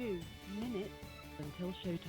2 minutes until showtime.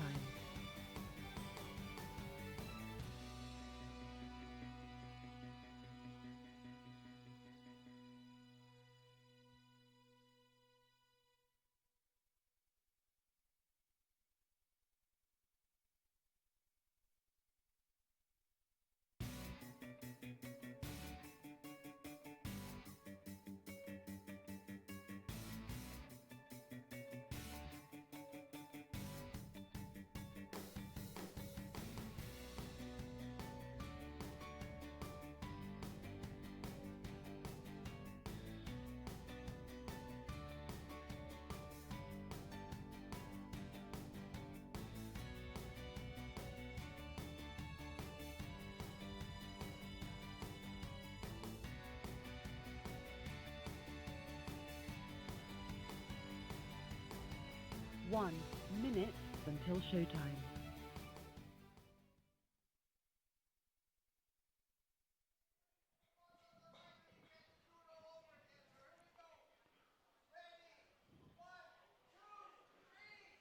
One minute until showtime.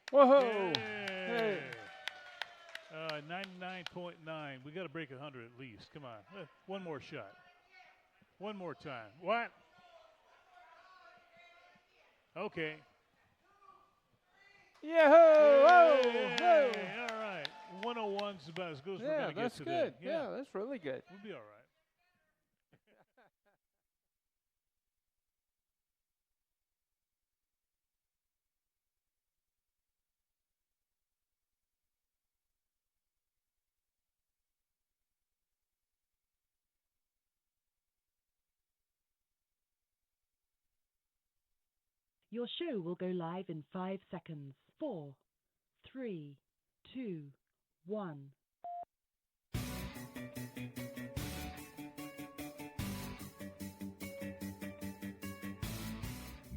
Whoa! Yay. Hey. 99.9. We got to break 100 at least. Come on. One more shot. One more time. What? Okay. Yeah! Oh! Yay. All right. 101's about as good as we're Yeah, going to get that's today. good. Yeah, that's really good. We'll be all right. Your show will go live in 5 seconds. 4, 3, 2, 1.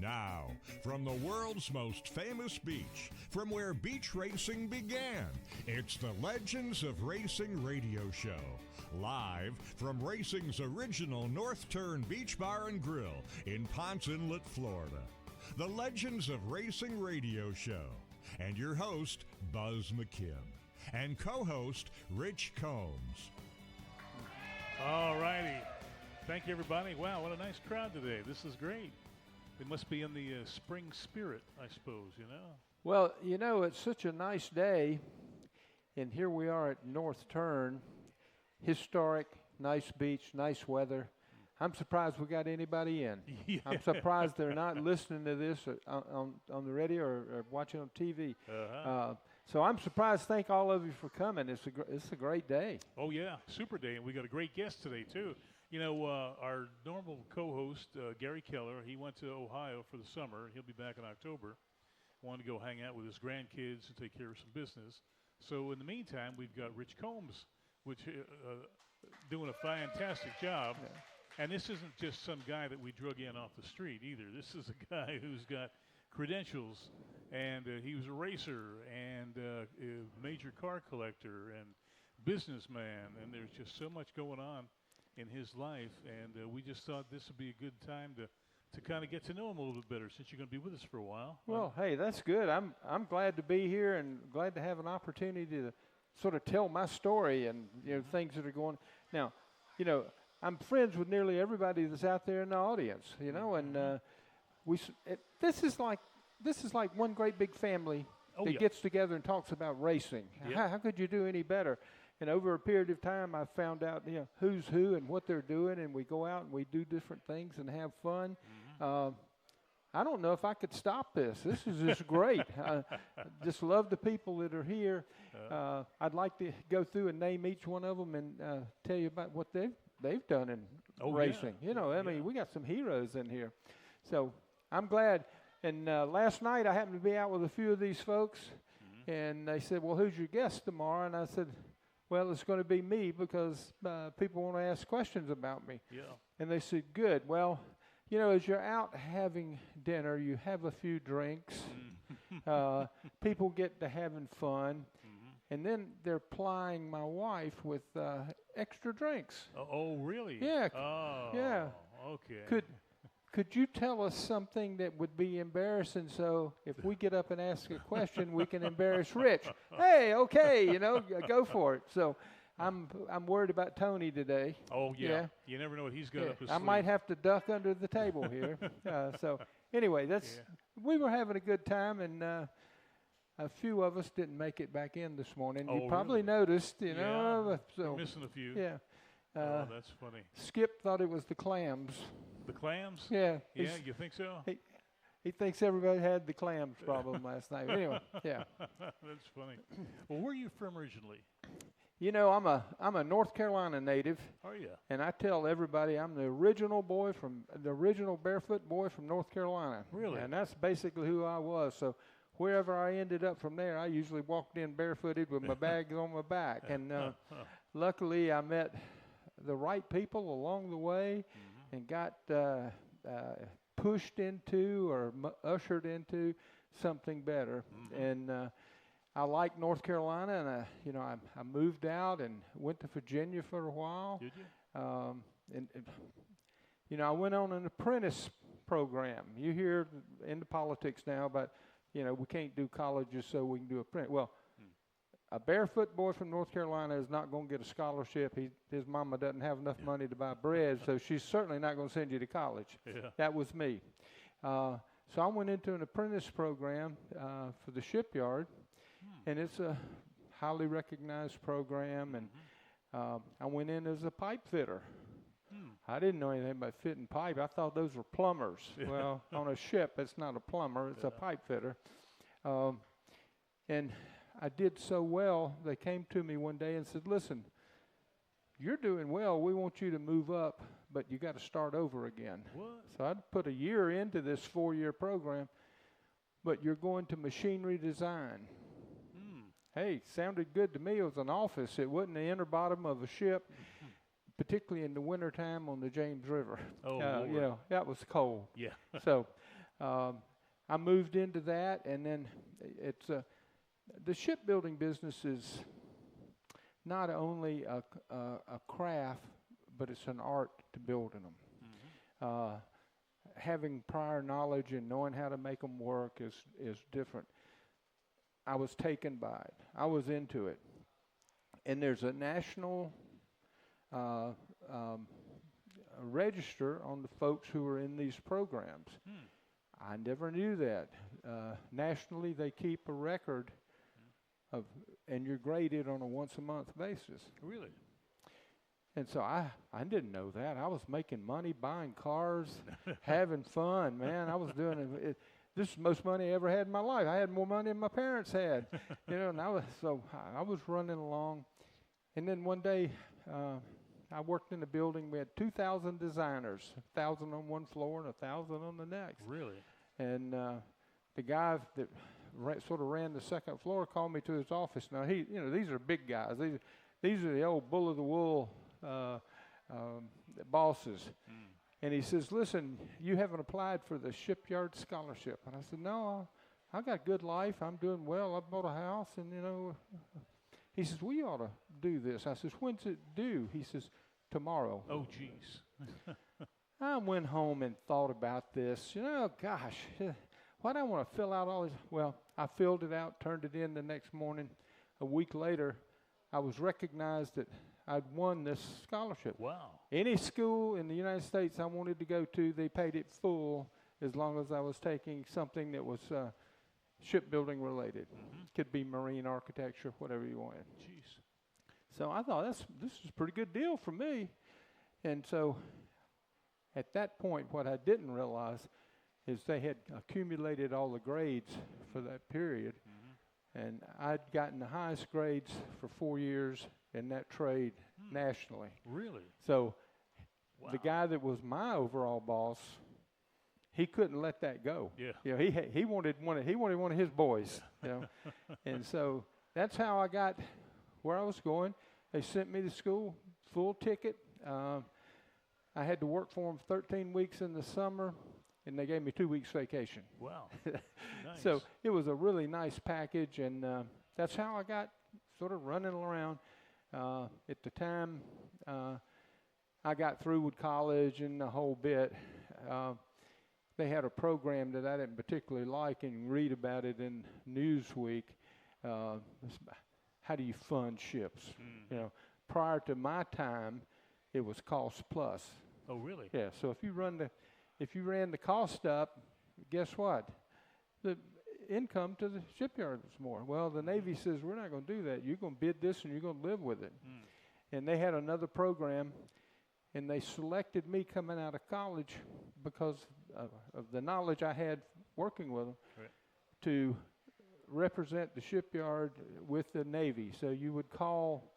Now, from the world's most famous beach, from where beach racing began, it's the Legends of Racing radio show. Live from racing's original North Turn Beach Bar and Grill in Ponce Inlet, Florida. The Legends of Racing radio show. And your host, Buzz McKim. And co-host, Rich Combs. All righty. Thank you, everybody. Wow, what a nice crowd today. This is great. They must be in the spring spirit, I suppose, you know. Well, you know, it's such a nice day, and here we are at North Turn. Historic, nice beach, nice weather. I'm surprised we got anybody in. Yeah. I'm surprised they're not listening to this on the radio or watching on TV. Uh-huh. So I'm surprised. Thank all of you for coming. It's a great day. Oh, yeah, super day. And we got a great guest today, too. You know, our normal co-host, Gary Keller, he went to Ohio for the summer. He'll be back in October. Wanted to go hang out with his grandkids and take care of some business. So in the meantime, we've got Rich Combs, which doing a fantastic job. Yeah. And this isn't just some guy that we drug in off the street either. This is a guy who's got credentials, and he was a racer and a major car collector and businessman, and there's just so much going on in his life, and we just thought this would be a good time to kind of get to know him a little bit better since you're going to be with us for a while. Well, hey, that's good. I'm glad to be here and glad to have an opportunity to sort of tell my story and things that are going. Now, I'm friends with nearly everybody that's out there in the audience, and this is like one great big family that gets together and talks about racing. Yep. How could you do any better? And over a period of time, I found out who's who and what they're doing, and we go out and we do different things and have fun. I don't know if I could stop this. This is just great. I just love the people that are here. I'd like to go through and name each one of them and tell you about what they've done in racing. I mean, we got some heroes in here. So I'm glad. And last night I happened to be out with a few of these folks, and they said, well, who's your guest tomorrow? And I said, well, it's going to be me because people want to ask questions about me. Yeah. And they said, good. Well, as you're out having dinner, you have a few drinks. People get to having fun. And then they're plying my wife with extra drinks. Oh, really? Yeah. Oh, yeah. Okay. could you tell us something that would be embarrassing so if we get up and ask a question, we can embarrass Rich? Hey, okay, go for it. So I'm worried about Tony today. Oh, yeah. You never know what he's got up his I sleeve. might have to duck under the table here. So anyway, we were having a good time, and a few of us didn't make it back in this morning. You probably noticed, Yeah, So we're missing a few. Yeah. Oh, that's funny. Skip thought it was the clams. The clams? Yeah. Yeah, you think so? He thinks everybody had the clams problem last night. Anyway, yeah. That's funny. Well, where are you from originally? I'm a North Carolina native, Are you? and I tell everybody I'm the original barefoot boy from North Carolina. Really? And that's basically who I was. So wherever I ended up from there, I usually walked in barefooted with my bags on my back. And luckily, I met the right people along the way, and got pushed into or ushered into something better. And I like North Carolina, and I moved out and went to Virginia for a while. Did you? And I went on an apprentice program. You hear into politics now, but we can't do colleges, so we can do apprentice. Well, a barefoot boy from North Carolina is not going to get a scholarship. His mama doesn't have enough money to buy bread, so she's certainly not going to send you to college. Yeah. That was me. So I went into an apprentice program for the shipyard, and it's a highly recognized program, and I went in as a pipe fitter. I didn't know anything about fitting pipe. I thought those were plumbers. Well, on a ship, it's not a plumber. It's a pipe fitter. And I did so well, they came to me one day and said, listen, you're doing well. We want you to move up, but you got to start over again. What? So I'd put a year into this 4-year program, but you're going to machinery design. Hey, sounded good to me. It was an office. It wasn't the inner bottom of a ship, particularly in the wintertime on the James River. Oh, Lord. That was cold. Yeah. So I moved into that, and then it's the shipbuilding business is not only a craft, but it's an art to building them. Having prior knowledge and knowing how to make them work is different. I was taken by it. I was into it. And there's a national register on the folks who are in these programs. I never knew that. Nationally, they keep a record of, and you're graded on a once-a-month basis. Really? And so I didn't know that. I was making money, buying cars, having fun, man. I was doing it. This is the most money I ever had in my life. I had more money than my parents had, and I was running along. And then one day, I worked in a building. We had 2,000 designers, 1,000 on one floor and 1,000 on the next. Really? And the guy that sort of ran the second floor called me to his office. Now these are big guys. These are the old bull of the wool bosses. And he says, listen, you haven't applied for the shipyard scholarship. And I said, no, I got a good life. I'm doing well. I bought a house, and He says, we ought to do this. I says, when's it due? He says, tomorrow. Oh, geez. I went home and thought about this. Gosh, why do I want to fill out all this? Well, I filled it out, turned it in the next morning. A week later, I was recognized that I'd won this scholarship. Wow. Any school in the United States I wanted to go to, they paid it full as long as I was taking something that was shipbuilding related. Could be marine architecture, whatever you wanted. Jeez. So I thought, this is a pretty good deal for me. And so at that point, what I didn't realize is they had accumulated all the grades for that period. And I'd gotten the highest grades for 4 years in that trade nationally. Really? So wow. The guy that was my overall boss, he couldn't let that go. Yeah. He wanted one of his boys. And so that's how I got where I was going. They sent me to school, full ticket. I had to work for them 13 weeks in the summer, and they gave me 2 weeks vacation. Wow. Nice. So it was a really nice package, and that's how I got sort of running around. At the time, I got through with college and the whole bit. they had a program that I didn't particularly like, and read about it in Newsweek. How do you fund ships? You know, prior to my time, it was cost plus. Oh, really? Yeah. So if you ran the cost up, guess what? The income to the shipyard was more. Well, the Navy says we're not going to do that. You're going to bid this, and you're going to live with it. And they had another program, and they selected me coming out of college because of the knowledge I had working with them to represent the shipyard with the Navy. So you would call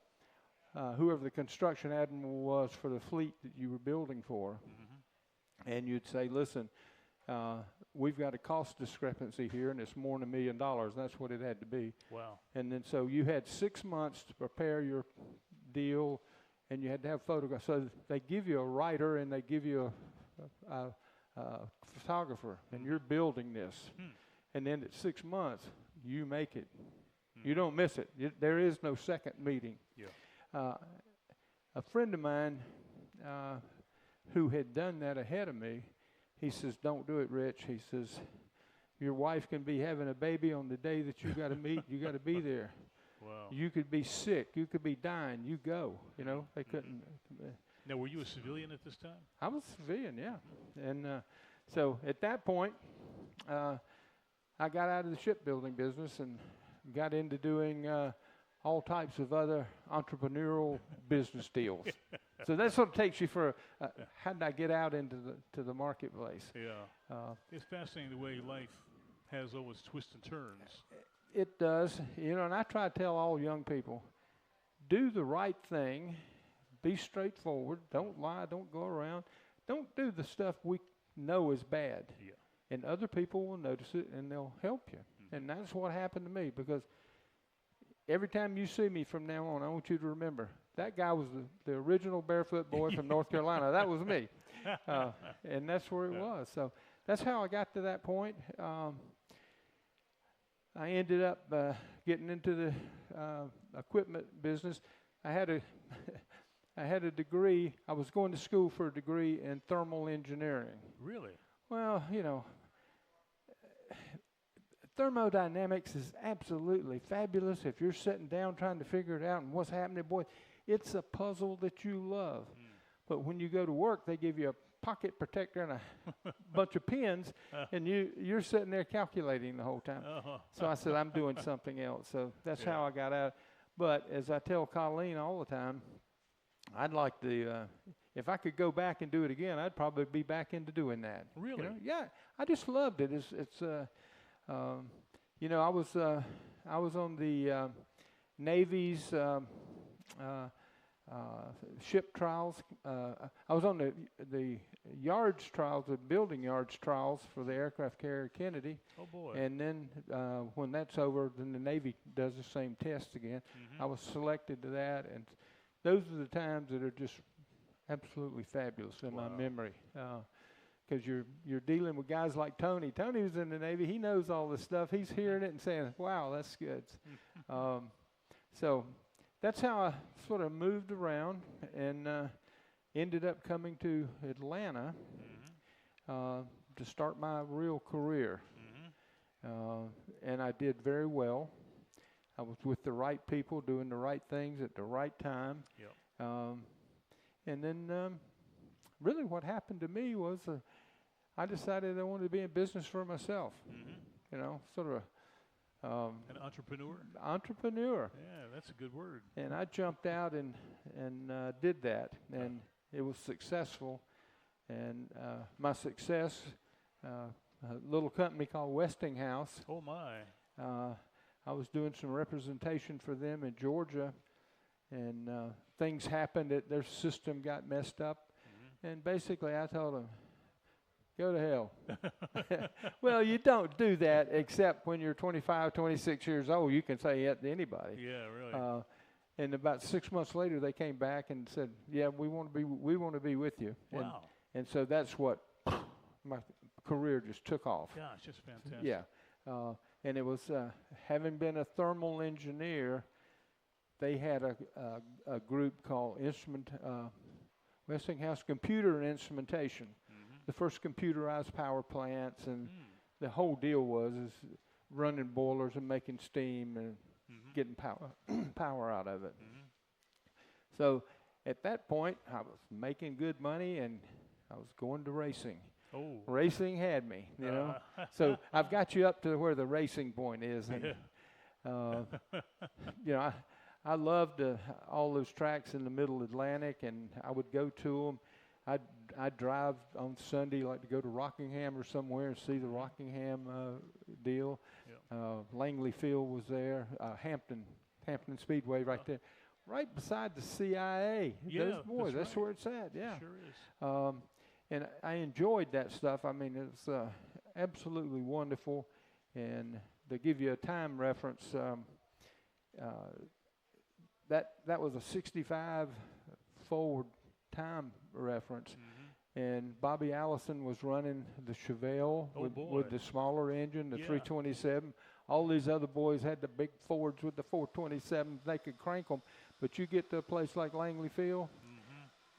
whoever the construction admiral was for the fleet that you were building for, and you'd say, listen, we've got a cost discrepancy here, and it's more than $1 million. And that's what it had to be. Wow. And then so you had 6 months to prepare your deal, and you had to have photographs. So they give you a writer, and they give you a photographer, and you're building this. And then at 6 months, you make it. You don't miss it. There is no second meeting. Yeah. A friend of mine who had done that ahead of me, he says, don't do it, Rich. He says, your wife can be having a baby on the day that you got to meet. You got to be there. Wow. You could be sick. You could be dying. You go. You know, they couldn't. Now, were you a civilian at this time? I was a civilian, yeah. And so at that point, I got out of the shipbuilding business and got into doing all types of other entrepreneurial business deals. So that's what takes you for how did I get out into the marketplace? Yeah. It's fascinating the way life has all its twists and turns. It does, you know, and I try to tell all young people, do the right thing, be straightforward, don't lie, don't go around, don't do the stuff we know is bad. Yeah. And other people will notice it and they'll help you. And that's what happened to me, because every time you see me from now on, I want you to remember, that guy was the original barefoot boy from North Carolina. That was me. And that's where it was. So that's how I got to that point. I ended up getting into the equipment business. I had a degree. I was going to school for a degree in thermal engineering. Really? Well, you know, thermodynamics is absolutely fabulous if you're sitting down trying to figure it out and what's happening. Boy, it's a puzzle that you love. But when you go to work, they give you a pocket protector and a bunch of pins, and you're sitting there calculating the whole time. So I said, I'm doing something else. So that's how I got out. But as I tell Colleen all the time, I'd like to, if I could go back and do it again, I'd probably be back into doing that. Really? You know? Yeah, I just loved it. It's you know, I was on the Navy's ship trials. I was on the yards trials, the building yards trials for the aircraft carrier Kennedy. Oh, boy. And then when that's over, then the Navy does the same test again. I was selected to that, and those are the times that are just absolutely fabulous in my memory. Because you're dealing with guys like Tony. Tony was in the Navy. He knows all this stuff. He's hearing it and saying, wow, that's good. So that's how I sort of moved around and ended up coming to Atlanta to start my real career. And I did very well. I was with the right people, doing the right things at the right time. And then really what happened to me was I decided I wanted to be in business for myself. You know, sort of an entrepreneur? Entrepreneur. Yeah, that's a good word. And I jumped out and did that, and it was successful. And my success, a little company called Westinghouse. Oh, my. I was doing some representation for them in Georgia, and things happened that their system got messed up. And basically I told them, go to hell. Well, you don't do that except when you're 25, 26 years old. You can say that to anybody. Yeah, really. And about 6 months later, they came back and said, yeah, we want to be with you. Wow. And so that's what my career just took off. Gosh, just fantastic. Yeah. And it was, having been a thermal engineer, they had a group called Westinghouse Computer and Instrumentation. the first computerized power plants, and the whole deal was is running boilers and making steam and getting power out of it. So at that point, I was making good money, and I was going to racing. Oh. Racing had me, you know. So I've got you up to where the racing point is. And, you know, I loved all those tracks in the Middle Atlantic, and I would go to them. I'd drive on Sunday, like to go to Rockingham or somewhere and see the Rockingham deal. Yep. Langley Field was there. Hampton Speedway right there, right beside the CIA. Yeah, those boys, that's right. where it's at. Yeah. Sure is. And I enjoyed that stuff. I mean, it's absolutely wonderful. And to give you a time reference, that was a 65 forward time reference. And Bobby Allison was running the Chevelle with the smaller engine, the 327. All these other boys had the big Fords with the 427. They could crank them. But you get to a place like Langley Field,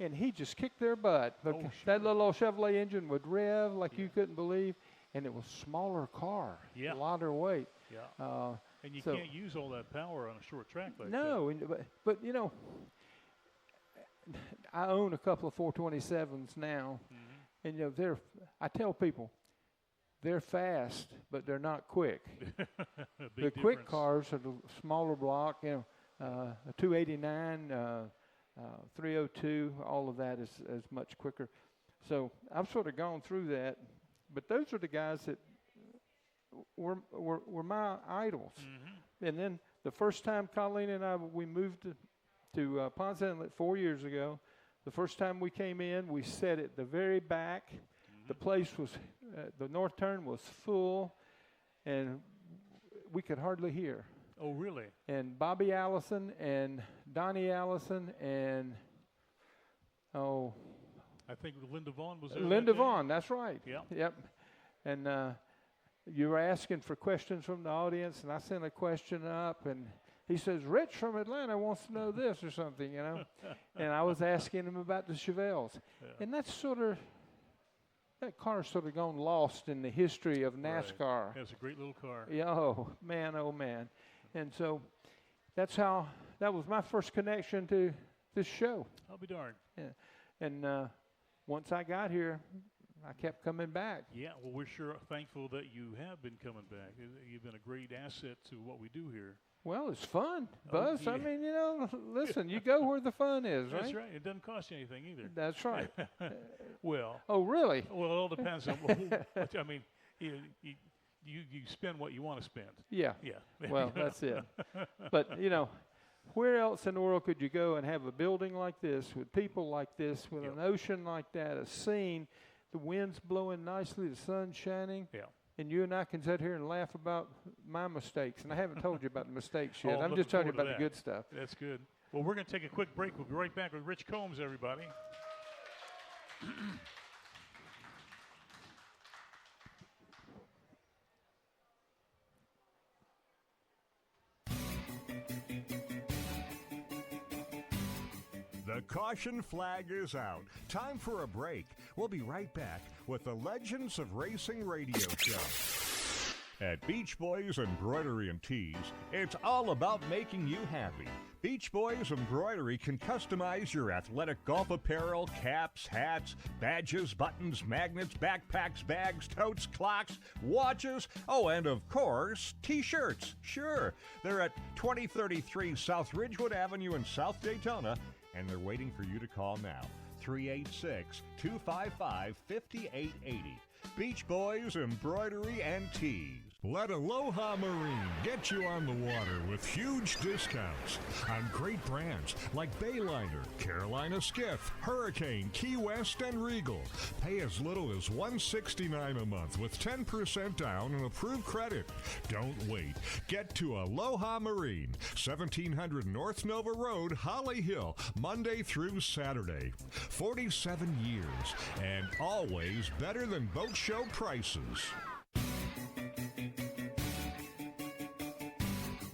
and he just kicked their butt. That little old Chevrolet engine would rev like you couldn't believe, and it was smaller car, lighter weight. Yeah. And you can't use all that power on a short track like that. No, but you know, I own a couple of 427s now, and you know I tell people they're fast, but they're not quick. The quick cars are the smaller block, you know, a 289, 302, all of that is much quicker. So I've sort of gone through that, but those are the guys that were my idols. And then the first time Colleen and we moved to Ponce Inlet 4 years ago, the first time we came in, we sat at the very back. The place was, the north turn was full, and we could hardly hear. Oh, really? And Bobby Allison and Donnie Allison and, I think Linda Vaughn was there. Linda Vaughn, that's right. Yeah. Yep. And you were asking for questions from the audience, and I sent a question up, and he says, Rich from Atlanta wants to know this or something, you know. And I was asking him about the Chevelles. Yeah. And that's that car's sort of gone lost in the history of NASCAR. Right. That's a great little car. Yeah, oh, man. And so that was my first connection to this show. I'll be darned. Yeah. And once I got here, I kept coming back. Yeah, well, we're sure thankful that you have been coming back. You've been a great asset to what we do here. Well, it's fun, Buzz. I mean, you know, listen, you go where the fun is, right? That's right. It doesn't cost you anything either. That's right. Well. Oh, really? Well, it all depends on I mean, you spend what you want to spend. Yeah. Yeah. Well, that's it. But, you know, where else in the world could you go and have a building like this with people like this, with an ocean like that, a scene, the wind's blowing nicely, the sun's shining? Yeah. And you and I can sit here and laugh about my mistakes. And I haven't told you about the mistakes yet. I'm just telling you about the good stuff. That's good. Well, we're going to take a quick break. We'll be right back with Rich Combs, everybody. The caution flag is out. Time for a break. We'll be right back with the Legends of Racing radio show. At Beach Boys Embroidery and Tees, it's all about making you happy. Beach Boys Embroidery can customize your athletic golf apparel, caps, hats, badges, buttons, magnets, backpacks, bags, totes, clocks, watches, and of course, T-shirts. Sure, they're at 2033 South Ridgewood Avenue in South Daytona, and they're waiting for you to call now. 386-255-5880. Beach Boys Embroidery and Tees. Let Aloha Marine get you on the water with huge discounts on great brands like Bayliner, Carolina Skiff, Hurricane, Key West, and Regal. Pay as little as $169 a month with 10% down and approved credit. Don't wait. Get to Aloha Marine, 1700 North Nova Road, Holly Hill, Monday through Saturday. 47 years and always better than boat show prices.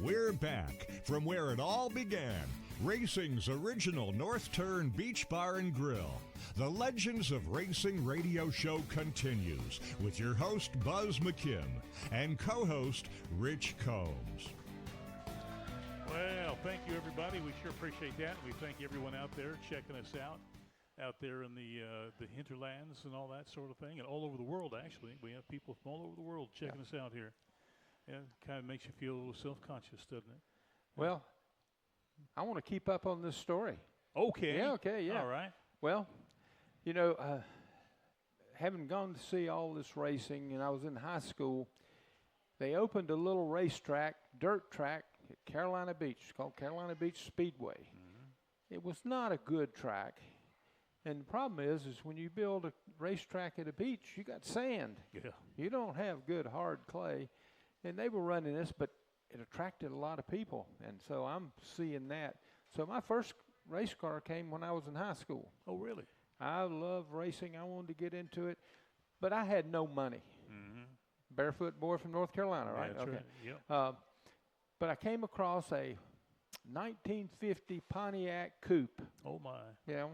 We're back from where it all began. Racing's original North Turn Beach Bar and Grill. The Legends of Racing radio show continues with your host, Buzz McKim, and co-host, Rich Combs. Well, thank you, everybody. We sure appreciate that. We thank everyone out there checking us out there in the hinterlands and all that sort of thing, and all over the world, actually. We have people from all over the world checking us out here. And it kind of makes you feel a little self-conscious, doesn't it? Well, I want to keep up on this story. Okay. Yeah, okay, yeah. All right. Well, having gone to see all this racing, and I was in high school, they opened a little racetrack, dirt track, at Carolina Beach. It's called Carolina Beach Speedway. Mm-hmm. It was not a good track. And the problem is when you build a racetrack at a beach, you got sand. Yeah. You don't have good hard clay. And they were running this, but it attracted a lot of people. And so I'm seeing that. So my first race car came when I was in high school. Oh, really? I love racing. I wanted to get into it. But I had no money. Mm-hmm. Barefoot boy from North Carolina, right? Yeah, that's okay. right. Yep. But I came across a 1950 Pontiac Coupe. Oh, my. Yeah.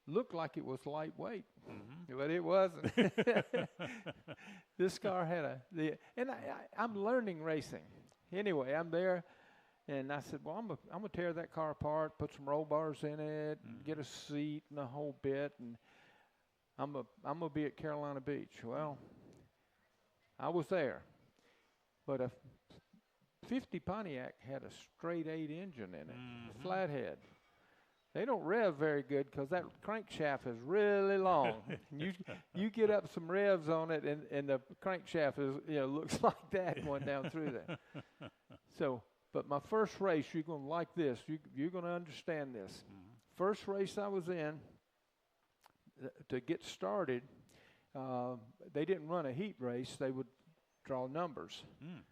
Looked like it was lightweight, Mm-hmm. but it wasn't. This car had I'm learning racing. Anyway, I'm there, and I said, well, I'm gonna tear that car apart, put some roll bars in it, and get a seat and the whole bit, and I'm gonna be at Carolina Beach. Well, I was there, but a 50 Pontiac had a straight 8 engine in it, flathead. They don't rev very good because that crankshaft is really long. you get up some revs on it, and the crankshaft looks like that going down through there. So, but my first race, you're going to like this. You're going to understand this. Mm-hmm. First race I was in, to get started, they didn't run a heat race. They would draw numbers. Mm.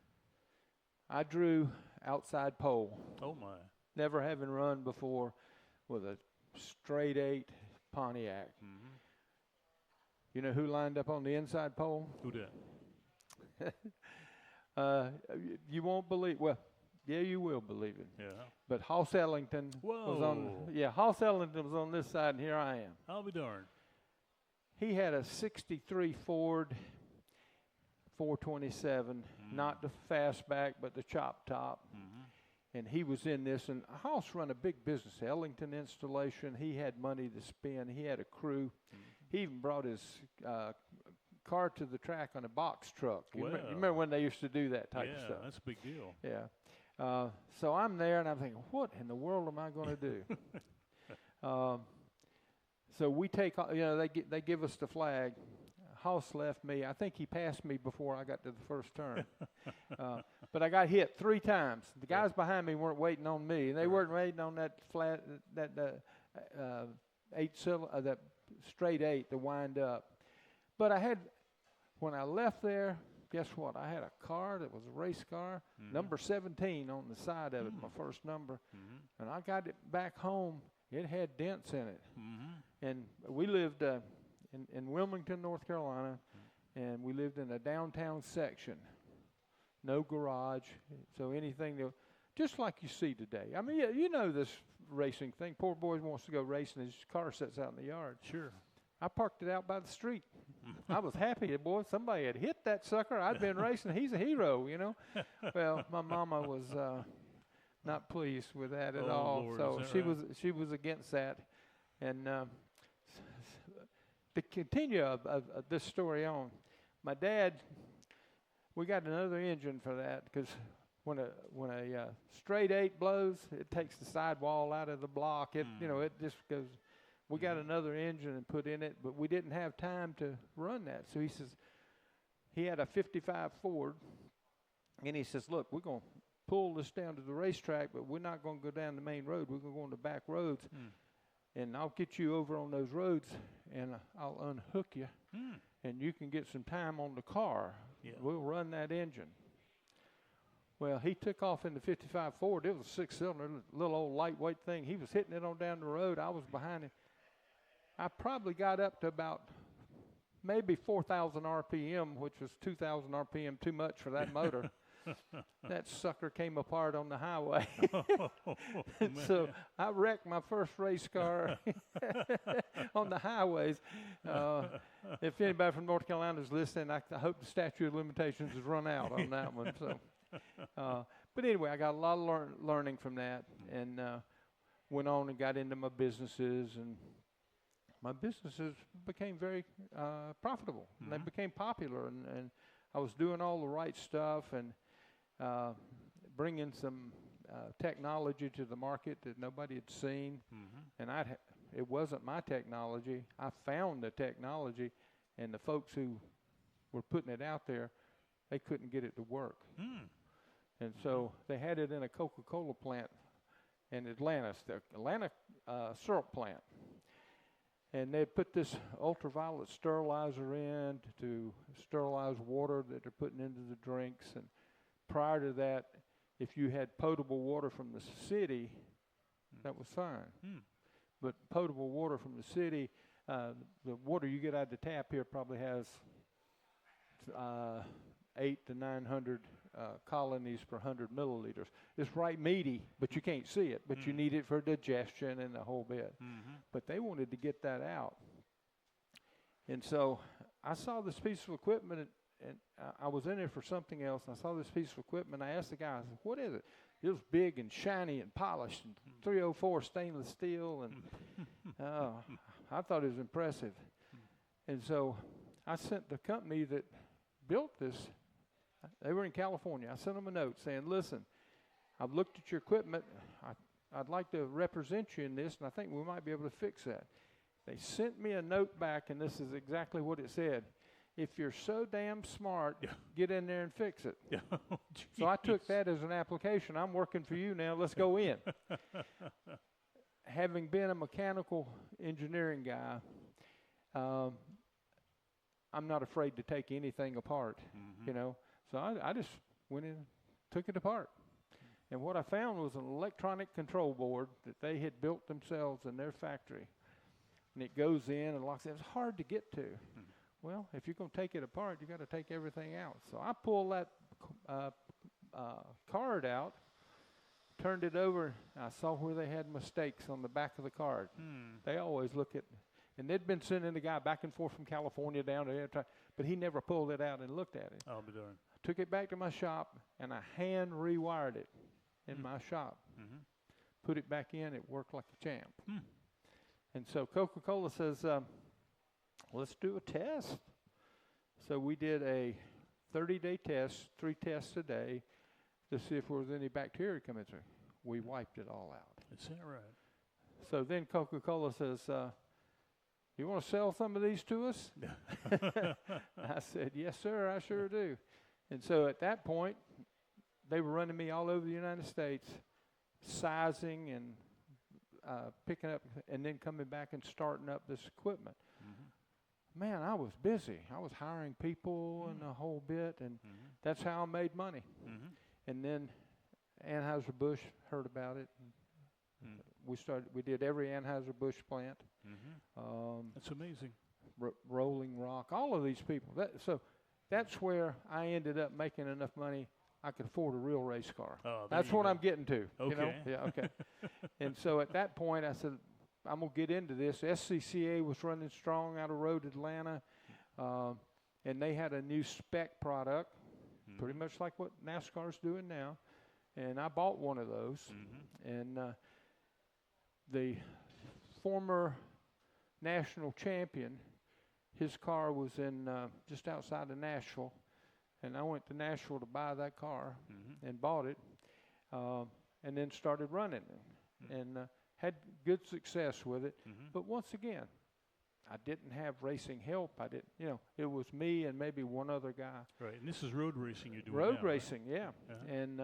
I drew outside pole. Oh, my. Never having run before with a straight 8 Pontiac. Mm-hmm. You know who lined up on the inside pole? Who did? You won't believe. Well, yeah, you will believe it. Yeah. But Hoss Ellington was on. Yeah, Hoss Ellington was on this side, and here I am. I'll be darned. He had a '63 Ford 427, not the fastback, but the chop top. Mm-hmm. And he was in this, and Hoss run a big business, Ellington Installation. He had money to spend. He had a crew. Mm-hmm. He even brought his car to the track on a box truck. You remember when they used to do that type of stuff? Yeah, that's a big deal. Yeah. So I'm there, and I'm thinking, what in the world am I going to do? So we take, they give us the flag. Hoss left me. I think he passed me before I got to the first turn. But I got hit 3 times. The guys behind me weren't waiting on me. They weren't waiting on that that straight 8 to wind up. But when I left there, guess what? I had a car that was a race car, number 17 on the side of it, my first number. Mm-hmm. And I got it back home. It had dents in it. Mm-hmm. And we lived in Wilmington, North Carolina, and we lived in a downtown section. No garage, so anything just like you see today. I mean, you know this racing thing. Poor boy wants to go racing, his car sits out in the yard. Sure. I parked it out by the street. I was happy, boy. Somebody had hit that sucker. I'd been racing. He's a hero, Well, my mama was not pleased with that at all. Lord, so she was against that, and. To continue of this story on, my dad, we got another engine for that because when a straight 8 blows, it takes the sidewall out of the block. It just goes. We got another engine and put in it, but we didn't have time to run that. So he says he had a 55 Ford, and he says, "Look, we're gonna pull this down to the racetrack, but we're not gonna go down the main road. We're gonna go on the back roads." And I'll get you over on those roads, and I'll unhook you, and you can get some time on the car. Yeah. We'll run that engine. Well, he took off in the 55 Ford. It was a 6-cylinder, little old lightweight thing. He was hitting it on down the road. I was behind him. I probably got up to about maybe 4,000 RPM, which was 2,000 RPM too much for that motor. that sucker came apart on the highway. Oh, So man. I wrecked my first race car on the highways. If anybody from North Carolina is listening, I hope the statute of limitations has run out on that one. So, but anyway, I got a lot of learning from that, and went on and got into my businesses, and my businesses became very profitable. And they became popular, and I was doing all the right stuff and bringing some technology to the market that nobody had seen. And it wasn't my technology. I found the technology, and the folks who were putting it out there, they couldn't get it to work. And so they had it in a Coca-Cola plant in Atlanta, the Atlanta syrup plant. And they put this ultraviolet sterilizer in to sterilize water that they're putting into the drinks. And prior to that, if you had potable water from the city, that was fine. But potable water from the city, the water you get out of the tap here probably has 800 to 900 colonies per 100 milliliters. It's right meaty, but you can't see it. But you need it for digestion and the whole bit. But they wanted to get that out. And so I saw this piece of equipment, and I was in there for something else. And I saw this piece of equipment. I asked the guy, I said, what is it? It was big and shiny and polished and 304 stainless steel. And I thought it was impressive. And so I sent the company that built this. They were in California. I sent them a note saying, listen, I've looked at your equipment. I'd like to represent you in this, and I think we might be able to fix that. They sent me a note back, and this is exactly what it said. If you're so damn smart, get in there and fix it. So I took that as an application. I'm working for you now. Let's go in. Having been a mechanical engineering guy, I'm not afraid to take anything apart, you know. So I just went in and took it apart. And what I found was an electronic control board that they had built themselves in their factory. And it goes in and locks in. It's hard to get to. Well, if you're going to take it apart, you got to take everything out. So I pulled that card out, turned it over. I saw where they had mistakes on the back of the card. They always look at, and they'd been sending the guy back and forth from California down there, but he never pulled it out and looked at it. I'll be darned. Took it back to my shop, and I hand rewired it in my shop. Put it back in. It worked like a champ. And so Coca-Cola says, let's do a test. So we did a 30-day test, 3 tests a day, to see if there was any bacteria coming through. We wiped it all out. Is that right? So then Coca-Cola says, you want to sell some of these to us? I said, yes, sir, I sure do. And so at that point, they were running me all over the United States, sizing and picking up, and then coming back and starting up this equipment. Man, I was busy. I was hiring people and the whole bit, and that's how I made money. And then Anheuser-Busch heard about it. We did every Anheuser-Busch plant. That's amazing. Rolling Rock, all of these people. So that's where I ended up making enough money I could afford a real race car. That's what I'm getting to. Okay. You know? Yeah, okay. And so at that point, I said, I'm going to get into this. SCCA was running strong out of Road, Atlanta, and they had a new spec product, pretty much like what NASCAR's doing now. And I bought one of those. And the former national champion, his car was in just outside of Nashville. And I went to Nashville to buy that car and bought it, and then started running it, and had good success with it. But once again, I didn't have racing help. I didn't, you know, it was me and maybe one other guy. Right, and this is road racing you're doing Road now, racing, right? yeah. And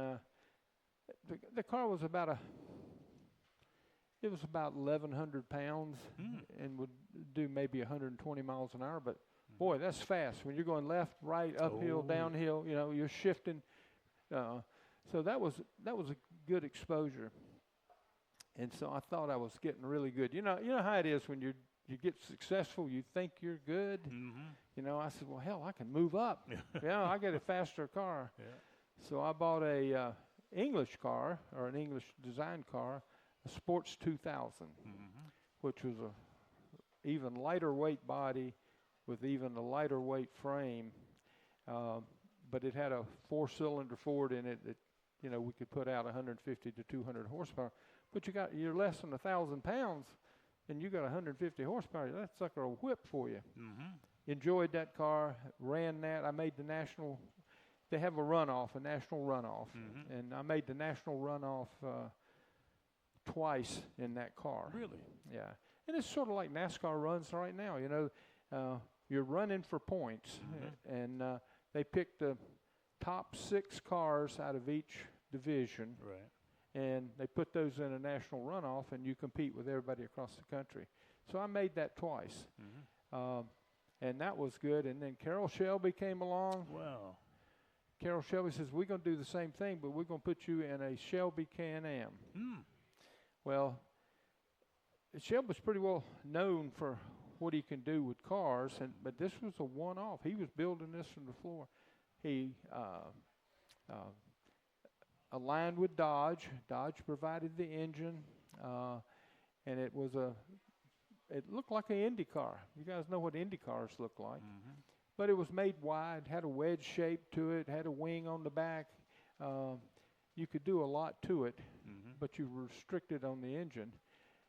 the car was about it was about 1,100 pounds and would do maybe 120 miles an hour, but boy, that's fast. When you're going left, right, uphill, downhill, you know, you're shifting. So that was a good exposure. And so I thought I was getting really good. You know how it is when you get successful, you think you're good. You know, I said, well, hell, I can move up. I get a faster car. So I bought a English car, or an English design car, a Sports 2000, which was a even lighter weight body with even a lighter weight frame. But it had a 4-cylinder Ford in it that, you know, we could put out 150 to 200 horsepower. But you're less than 1,000 pounds, and you got 150 horsepower. That sucker will whip for you. Enjoyed that car, ran that. I made the national. They have a national runoff, and I made the national runoff twice in that car. Really? Yeah, and it's sort of like NASCAR runs right now. You know, you're running for points, and they pick the top 6 cars out of each division, Right. and they put those in a national runoff, and you compete with everybody across the country. So I made that twice, and that was good. And then Carroll Shelby came along. Wow. Carroll Shelby says, we're going to do the same thing, but we're going to put you in a Shelby Can-Am. Well, Shelby's pretty well known for what he can do with cars, but this was a one-off. He was building this from the floor. He aligned with Dodge. Dodge provided the engine, and it looked like an Indy car. You guys know what Indy cars look like. But it was made wide, had a wedge shape to it, had a wing on the back. You could do a lot to it, but you were restricted on the engine.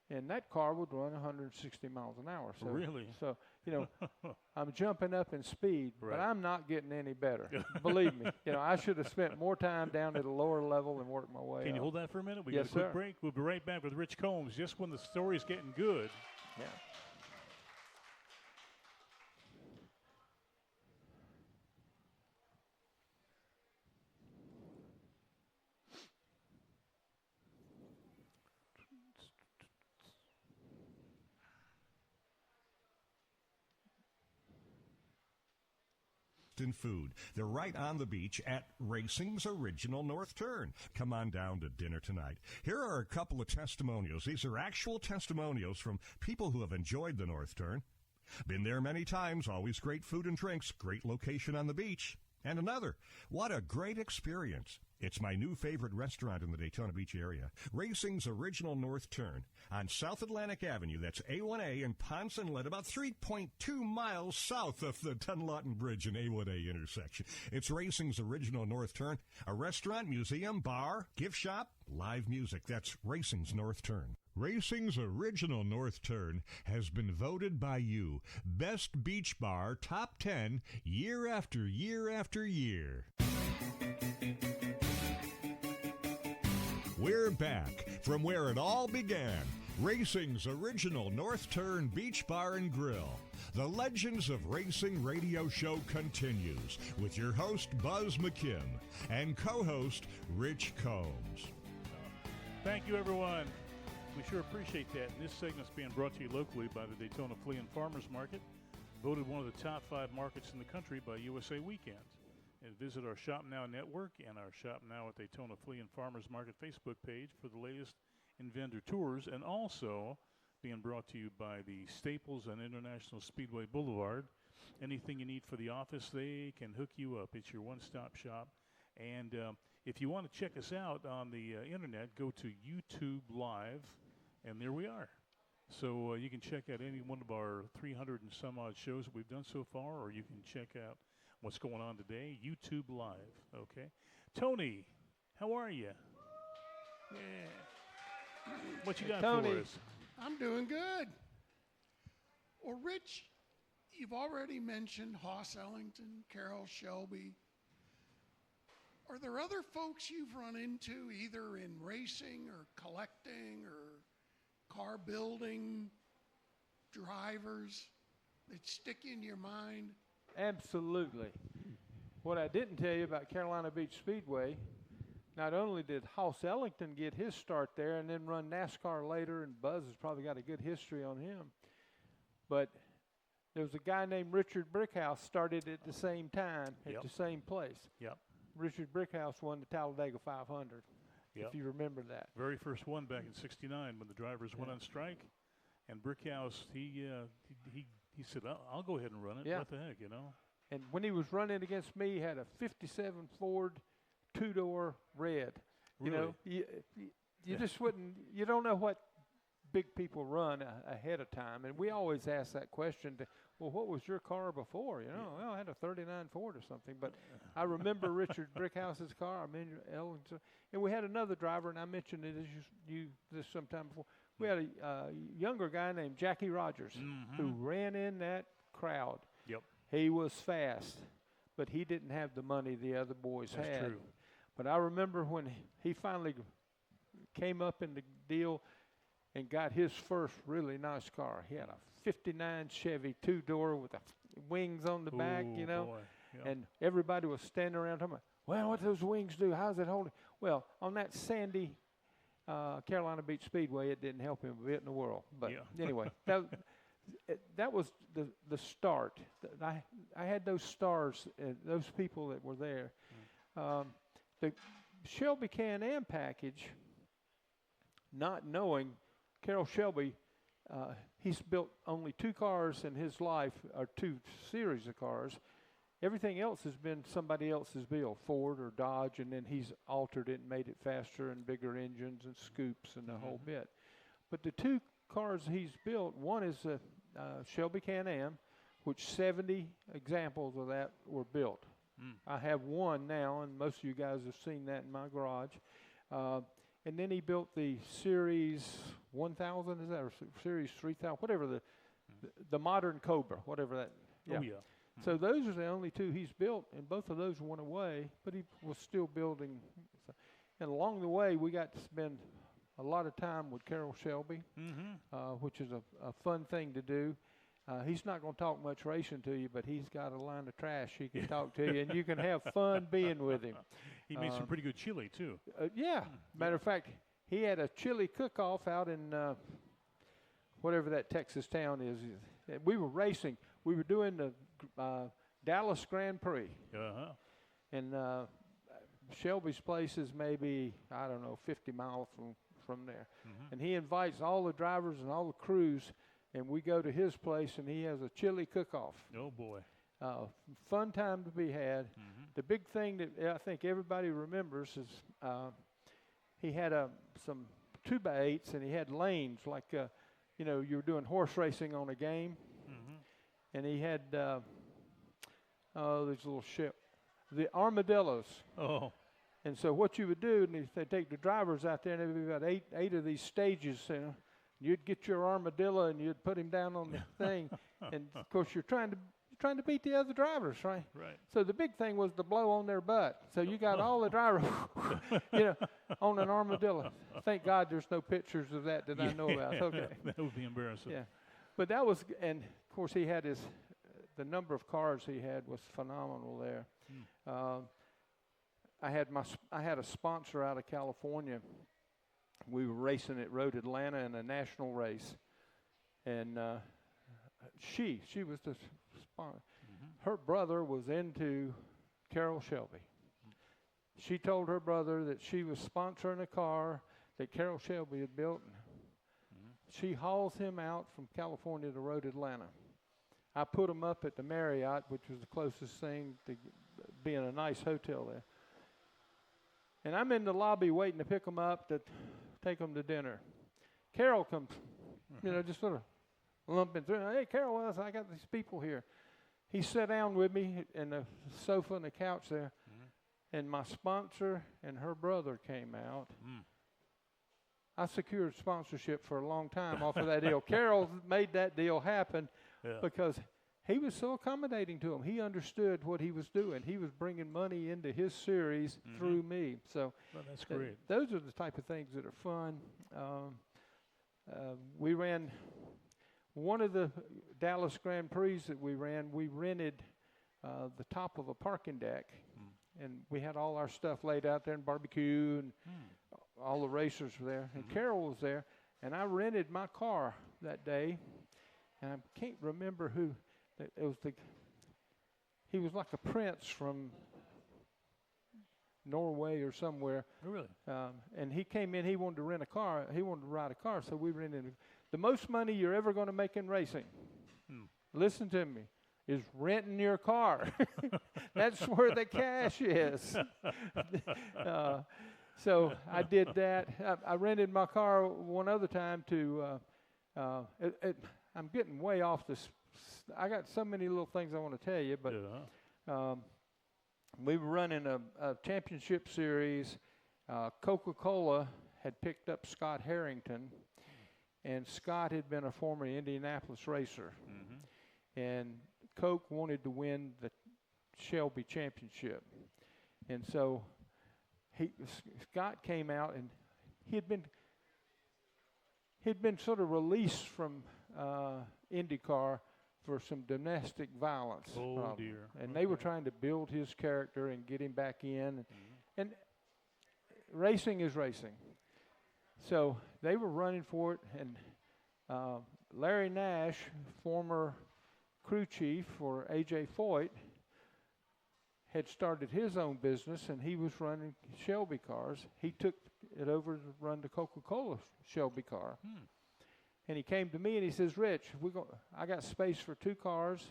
And that car would run 160 miles an hour. So, Really? So, you know, I'm jumping up in speed, Right. but I'm not getting any better. Believe me. You know, I should have spent more time down at a lower level and worked my way up. Can you hold that for a minute? We Yes, got a quick sir. break. We'll be right back with Rich Combs just when the story's getting good. Yeah. And food. They're right on the beach at Racing's Original North Turn. Come on down to dinner tonight. Here are a couple of testimonials. These are actual testimonials from people who have enjoyed the North Turn. Been there many times, always great food and drinks, great location on the beach. And another, what a great experience. It's my new favorite restaurant in the Daytona Beach area, Racing's Original North Turn on South Atlantic Avenue. That's A1A in Ponce Inlet, about 3.2 miles south of the Dunlawton Bridge and A1A intersection. It's Racing's Original North Turn, a restaurant, museum, bar, gift shop, live music. That's Racing's North Turn. Racing's Original North Turn has been voted by you Best Beach Bar Top 10 year after year after year. We're back from where it all began. Racing's Original North Turn Beach Bar and Grill. The Legends of Racing radio show continues with your host, Buzz McKim, and co-host, Rich Combs. Thank you, everyone. We sure appreciate that. And this segment's being brought to you locally by the Daytona Flea and Farmers Market, voted one of the top 5 markets in the country by USA Weekend. And visit our Shop Now network and our Shop Now at Daytona Flea and Farmers Market Facebook page for the latest in vendor tours, and also being brought to you by the Staples on International Speedway Boulevard. Anything you need for the office, they can hook you up. It's your one-stop shop. And if you want to check us out on the internet, go to YouTube Live, and there we are. So you can check out any one of our 300 and some odd shows that we've done so far, or you can check out what's going on today, YouTube Live, okay? Tony, how are you? Yeah. What you got Tony. for us? I'm doing good. Well, Rich, you've already mentioned Hoss Ellington, Carroll Shelby. Are there other folks you've run into either in racing or collecting or car building, drivers that stick in your mind? Absolutely. What I didn't tell you about Carolina Beach Speedway, not only did Hoss Ellington get his start there and then run NASCAR later, and Buzz has probably got a good history on him, but there was a guy named Richard Brickhouse started at the same time at the same place. Yep. Richard Brickhouse won the Talladega 500, Yep. if you remember that. Very first one back in '69 when the drivers went on strike, and Brickhouse he said, I'll go ahead and run it. Yeah. What the heck, you know? And when he was running against me, he had a 57 Ford two-door red. You Really? know, you just wouldn't. You don't know what big people run ahead of time, and we always ask that question. Well, what was your car before? You know, well, I had a '39 Ford or something. But I remember Richard Brickhouse's car. I mean, and we had another driver, and I mentioned it as you this sometime before. We had a younger guy named Jackie Rogers who ran in that crowd. Yep. He was fast, but he didn't have the money the other boys That's had. true. But I remember when he finally came up in the deal and got his first really nice car. He had a '59 Chevy two-door with the wings on the back, you know. Boy. Yep. And everybody was standing around talking about, well, what those wings do? How's it holding? Well, on that sandy Carolina Beach Speedway, it didn't help him a bit in the world. But anyway, that was the start. I had those stars, those people that were there. The Shelby Can-Am package, not knowing Carroll Shelby, he's built only 2 cars in his life, or 2 series of cars. Everything else has been somebody else's build, Ford or Dodge, and then he's altered it and made it faster and bigger engines and scoops and the whole bit. But the 2 cars he's built, one is a Shelby Can-Am, which 70 examples of that were built. I have one now, and most of you guys have seen that in my garage. And then he built the Series 1000, is that, or Series 3000, whatever the modern Cobra, whatever that. Oh, yeah. So those are the only 2 he's built, and both of those went away, but he was still building. And along the way, we got to spend a lot of time with Carroll Shelby, which is a fun thing to do. He's not going to talk much racing to you, but he's got a line of trash he can talk to you, and you can have fun being with him. He made some pretty good chili, too. Yeah. Matter of fact, he had a chili cook-off out in whatever that Texas town is. We were racing. We were doing the Dallas Grand Prix. Uh-huh. And Shelby's place is maybe, I don't know, 50 miles from there. And he invites all the drivers and all the crews, and we go to his place, and he has a chili cook-off. Oh, boy. Fun time to be had. The big thing that I think everybody remembers is he had some 2x8s, and he had lanes like, you know, you were doing horse racing on a game. And he had these little the armadillos. Oh. And so what you would do, and they take the drivers out there, and there would be about eight of these stages, you know. You'd get your armadillo, and you'd put him down on the thing. And, of course, you're trying to beat the other drivers, right? Right. So the big thing was to blow on their butt. So you got all the drivers, you know, on an armadillo. Thank God there's no pictures of that I know about. Okay. That would be embarrassing. Yeah. But that was, and of course he had the number of cars he had was phenomenal there. I had a sponsor out of California. We were racing at Road Atlanta in a national race, and she was the sponsor. Her brother was into Carroll Shelby. She told her brother that she was sponsoring a car that Carroll Shelby had built. She hauls him out from California to Road Atlanta. I put him up at the Marriott, which was the closest thing to being a nice hotel there. And I'm in the lobby waiting to pick him up to take him to dinner. Carroll comes, you know, just sort of lumping through. Hey, Carroll, I got these people here. He sat down with me in the sofa and the couch there, and my sponsor and her brother came out. I secured sponsorship for a long time off of that deal. Carroll made that deal happen because he was so accommodating to him. He understood what he was doing. He was bringing money into his series through me. So that's great. Those are the type of things that are fun. We ran one of the Dallas Grand Prix that we ran. We rented the top of a parking deck, and we had all our stuff laid out there and barbecue and all the racers were there, and Carroll was there, and I rented my car that day, and I can't remember who. It was he was like a prince from Norway or somewhere. Really? And he came in, he wanted to rent a car, he wanted to ride a car, so we rented the most money you're ever going to make in racing. Listen to me, is renting your car. That's where the cash is. So I did that. I rented my car one other time to, I'm getting way off this. I got so many little things I want to tell you, but we were running a championship series. Coca-Cola had picked up Scott Harrington, and Scott had been a former Indianapolis racer. And Coke wanted to win the Shelby Championship. And so Scott came out, and he'd been sort of released from IndyCar for some domestic violence. Oh, dear. And they were trying to build his character and get him back in. And racing is racing. So they were running for it, and Larry Nash, former crew chief for A.J. Foyt, had started his own business, and he was running Shelby cars. He took it over to run the Coca-Cola Shelby car. And he came to me and he says, Rich, I got space for 2 cars.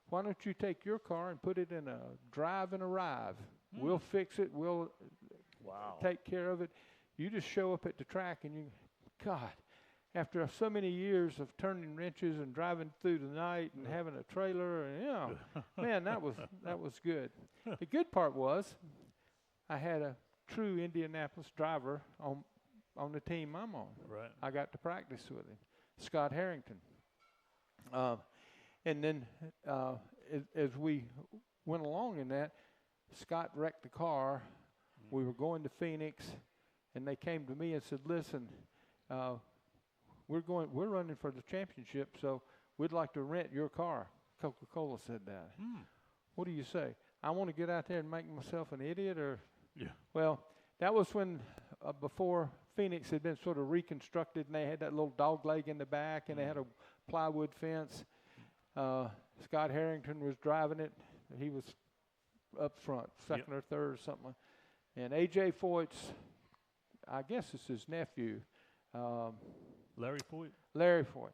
Why don't you take your car and put it in a drive and arrive? We'll fix it. We'll take care of it. You just show up at the track and God, after so many years of turning wrenches and driving through the night and having a trailer, and man, that was good. The good part was I had a true Indianapolis driver on the team I'm on. Right. I got to practice with him, Scott Harrington. And then as we went along in that, Scott wrecked the car. We were going to Phoenix, and they came to me and said, listen, we're running for the championship, so we'd like to rent your car. Coca-Cola said that. What do you say? I want to get out there and make myself an idiot, or? Yeah. Well, that was when, before Phoenix had been sort of reconstructed, and they had that little dog leg in the back, and they had a plywood fence. Scott Harrington was driving it. He was up front, second or third or something. And A.J. Foyt's, I guess it's his nephew, Larry Foyt? Larry Foyt,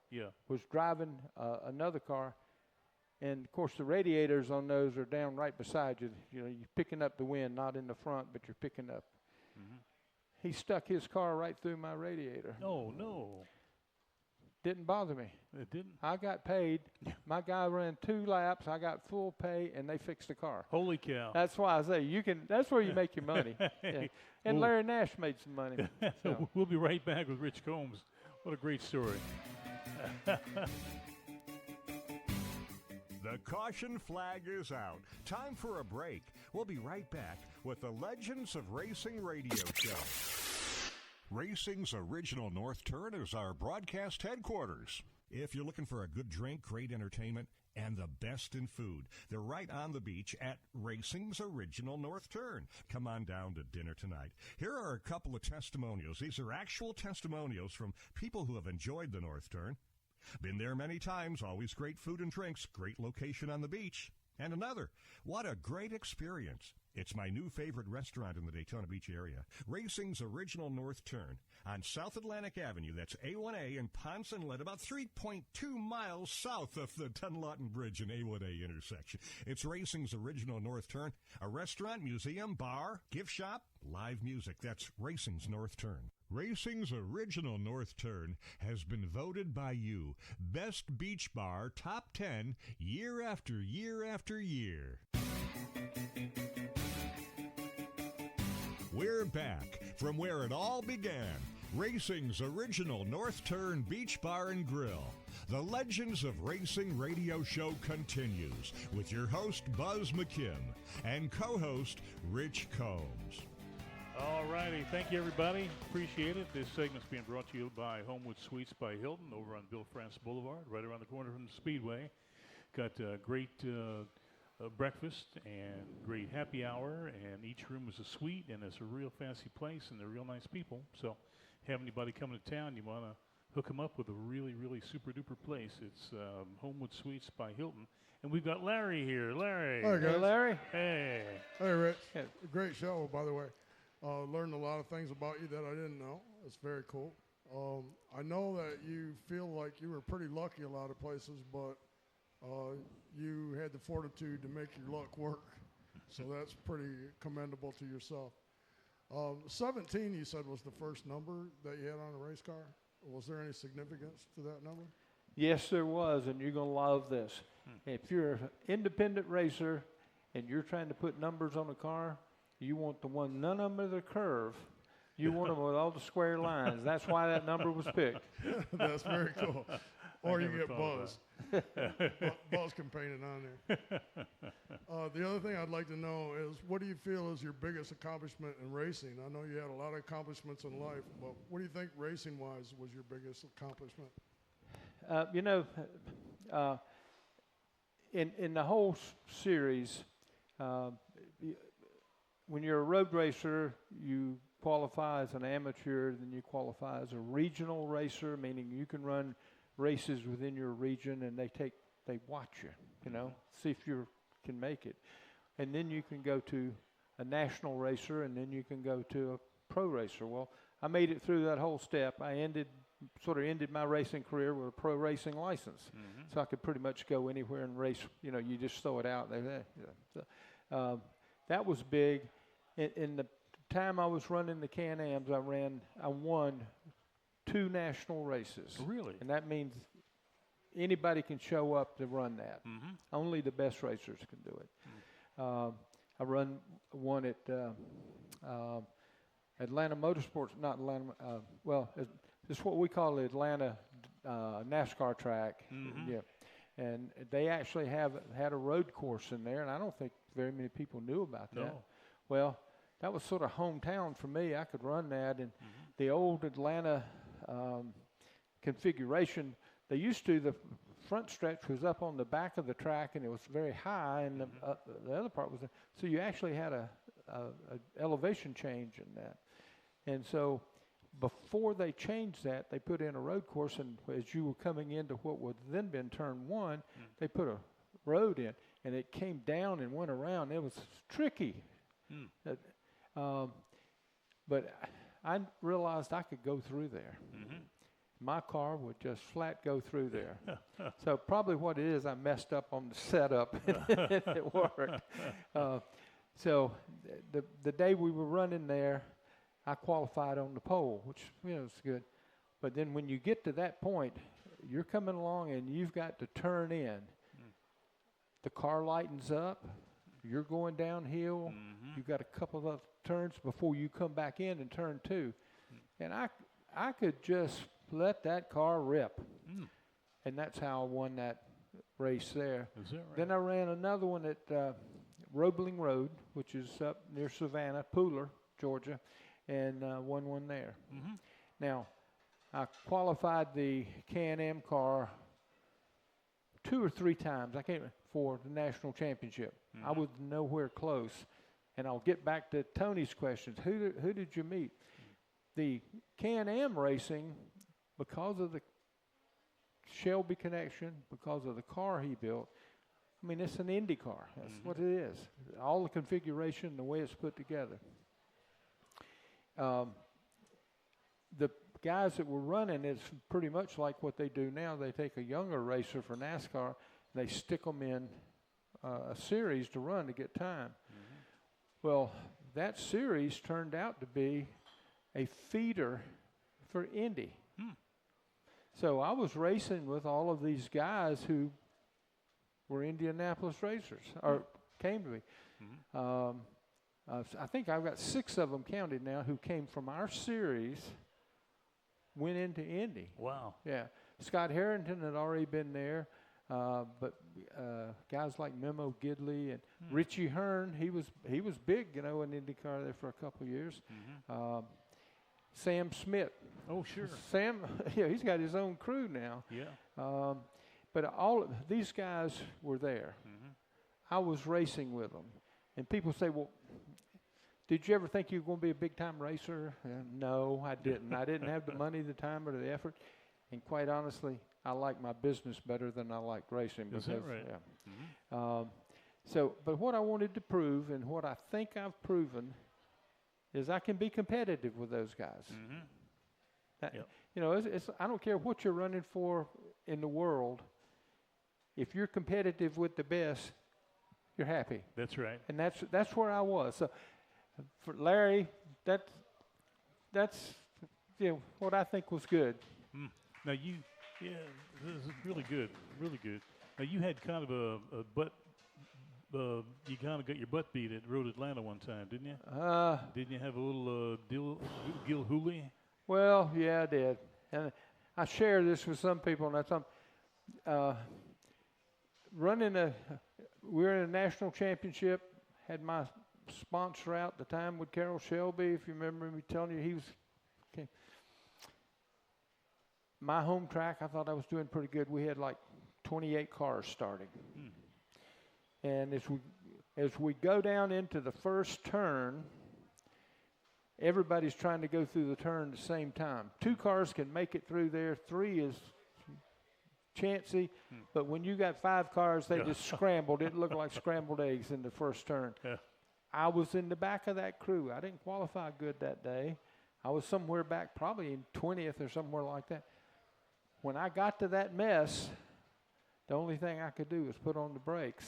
was driving another car. And, of course, the radiators on those are down right beside you. You know, you're picking up the wind, not in the front, but you're picking up. He stuck his car right through my radiator. Oh, no. Didn't bother me. It didn't? I got paid. My guy ran 2 laps. I got full pay, and they fixed the car. Holy cow. That's why I say that's where you make your money. And Larry Nash made some money. So. We'll be right back with Rich Combs. What a great story. The caution flag is out. Time for a break. We'll be right back with the Legends of Racing radio show. Racing's original North Turn is our broadcast headquarters. If you're looking for a good drink, great entertainment, and the best in food, they're right on the beach at Racing's original North Turn. Come on down to dinner tonight. Here are a couple of testimonials. These are actual testimonials from people who have enjoyed the North Turn. Been there many times, always great food and drinks, great location on the beach. And another, what a great experience. It's my new favorite restaurant in the Daytona Beach area, Racing's Original North Turn on South Atlantic Avenue. That's A1A in Ponce Inlet, about 3.2 miles south of the Dunlawton Bridge and A1A intersection. It's Racing's Original North Turn, a restaurant, museum, bar, gift shop, live music. That's Racing's North Turn. Racing's Original North Turn has been voted by you Best Beach Bar Top 10 year after year after year. We're back from where it all began. Racing's Original North Turn Beach Bar and Grill. The Legends of Racing radio show continues with your host Buzz McKim and co-host Rich Combs. All righty. Thank you, everybody. Appreciate it. This segment's being brought to you by Homewood Suites by Hilton over on Bill France Boulevard, right around the corner from the Speedway. Got great breakfast and great happy hour, and each room is a suite, and it's a real fancy place, and they're real nice people. So have anybody coming to town, you want to hook them up with a really, really super-duper place. It's Homewood Suites by Hilton. And we've got Larry here. Larry. Hi, guys. Hey, Larry. Hey. Hey, Rich. Hey. Great show, by the way. Learned a lot of things about you that I didn't know. It's very cool. I know that you feel like you were pretty lucky a lot of places, but you had the fortitude to make your luck work. So that's pretty commendable to yourself. 17, you said, was the first number that you had on a race car. Was there any significance to that number? Yes, there was, and you're going to love this. If you're an independent racer and you're trying to put numbers on a car, you want the one, none of them are the curve. You want them with all the square lines. That's why that number was picked. That's very cool. Or you never get thought of Buzz. Buzz can paint it on there. The other thing I'd like to know is, what do you feel is your biggest accomplishment in racing? I know you had a lot of accomplishments in life, but what do you think racing-wise was your biggest accomplishment? In the whole series, when you're a road racer, you qualify as an amateur, then you qualify as a regional racer, meaning you can run races within your region, and they watch you, see if you can make it. And then you can go to a national racer, and then you can go to a pro racer. Well, I made it through that whole step. I sort of ended my racing career with a pro racing license. So I could pretty much go anywhere and race. You just throw it out there. So, that was big. In the time I was running the Can-Ams, I won 2 national races. Really? And that means anybody can show up to run that. Only the best racers can do it. I run one at Atlanta Motorsports, not Atlanta, it's what we call the Atlanta NASCAR track. Yeah. And they actually had a road course in there, and I don't think very many people knew about that. No. Well, that was sort of hometown for me. I could run that, and the old Atlanta configuration, the front stretch was up on the back of the track, and it was very high, and the other part was, so you actually had a elevation change in that. And so before they changed that, they put in a road course, and as you were coming into what would then been turn 1, they put a road in, and it came down and went around. It was tricky. But I realized I could go through there. My car would just flat go through there. So probably what it is, I messed up on the setup, and it worked. So the day we were running there, I qualified on the pole, which is good. But then when you get to that point, you're coming along and you've got to turn in. The car lightens up. You're going downhill. You've got a couple of turns before you come back in and turn 2. And I could just let that car rip. And that's how I won that race there. Is that right? Then I ran another one at Roebling Road, which is up near Savannah, Pooler, Georgia, and won one there. Now, I qualified the Can-Am car 2 or 3 times. I can't for the national championship. I was nowhere close. And I'll get back to Tony's questions. Who did you meet? The Can-Am racing, because of the Shelby connection, because of the car he built, I mean, it's an Indy car. That's what it is. All the configuration, the way it's put together. The guys that were running, it's pretty much like what they do now. They take a younger racer for NASCAR, and they stick them in a series to run to get time. Well, that series turned out to be a feeder for Indy. So I was racing with all of these guys who were Indianapolis racers, or came to me. I think I've got 6 of them counted now who came from our series, went into Indy. Wow. Yeah. Scott Harrington had already been there, but guys like Memo Gidley and Richie Hearn, he was big, in IndyCar there for a couple of years. Sam Smith. Oh, sure. Sam, he's got his own crew now. Yeah. But all of these guys were there. I was racing with them. And people say, well, did you ever think you were going to be a big-time racer? No, I didn't. I didn't have the money, the time, or the effort. And quite honestly, I like my business better than I like racing. Is that right? Yeah. But what I wanted to prove, and what I think I've proven, is I can be competitive with those guys. I don't care what you're running for in the world. if you're competitive with the best, you're happy. That's right. And that's where I was. So for Larry, that's what I think was good. Now this is really good, really good. Now you had kind of a butt. You kind of got your butt beat at Road Atlanta one time, didn't you? Didn't you have a little Gilhooly? Well, yeah, I did. And I share this with some people, and that's we were in a national championship, had my sponsor out at the time with Carroll Shelby, if you remember me telling you, he was my home track. I thought I was doing pretty good. We had like 28 cars starting. And as we go down into the first turn, everybody's trying to go through the turn at the same time. 2 cars can make it through there. 3 is chancy, but when you got 5 cars, they just scrambled. It looked like scrambled eggs in the first turn. Yeah. I was in the back of that crew. I didn't qualify good that day. I was somewhere back, probably in 20th or somewhere like that. When I got to that mess, the only thing I could do was put on the brakes.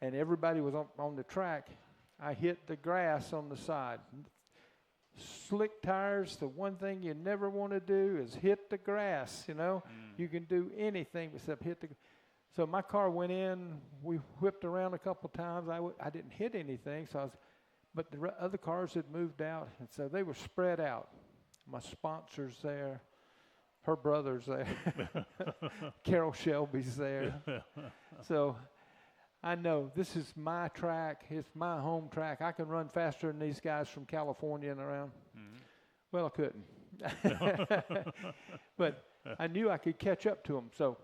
And everybody was on the track. I hit the grass on the side. Slick tires, the one thing you never want to do is hit the grass, You can do anything except hit the. So my car went in. We whipped around a couple times. I didn't hit anything, but the other cars had moved out, and so they were spread out. My sponsor's there. Her brother's there. Carroll Shelby's there. So I know this is my track. It's my home track. I can run faster than these guys from California and around. Well, I couldn't. But I knew I could catch up to them. So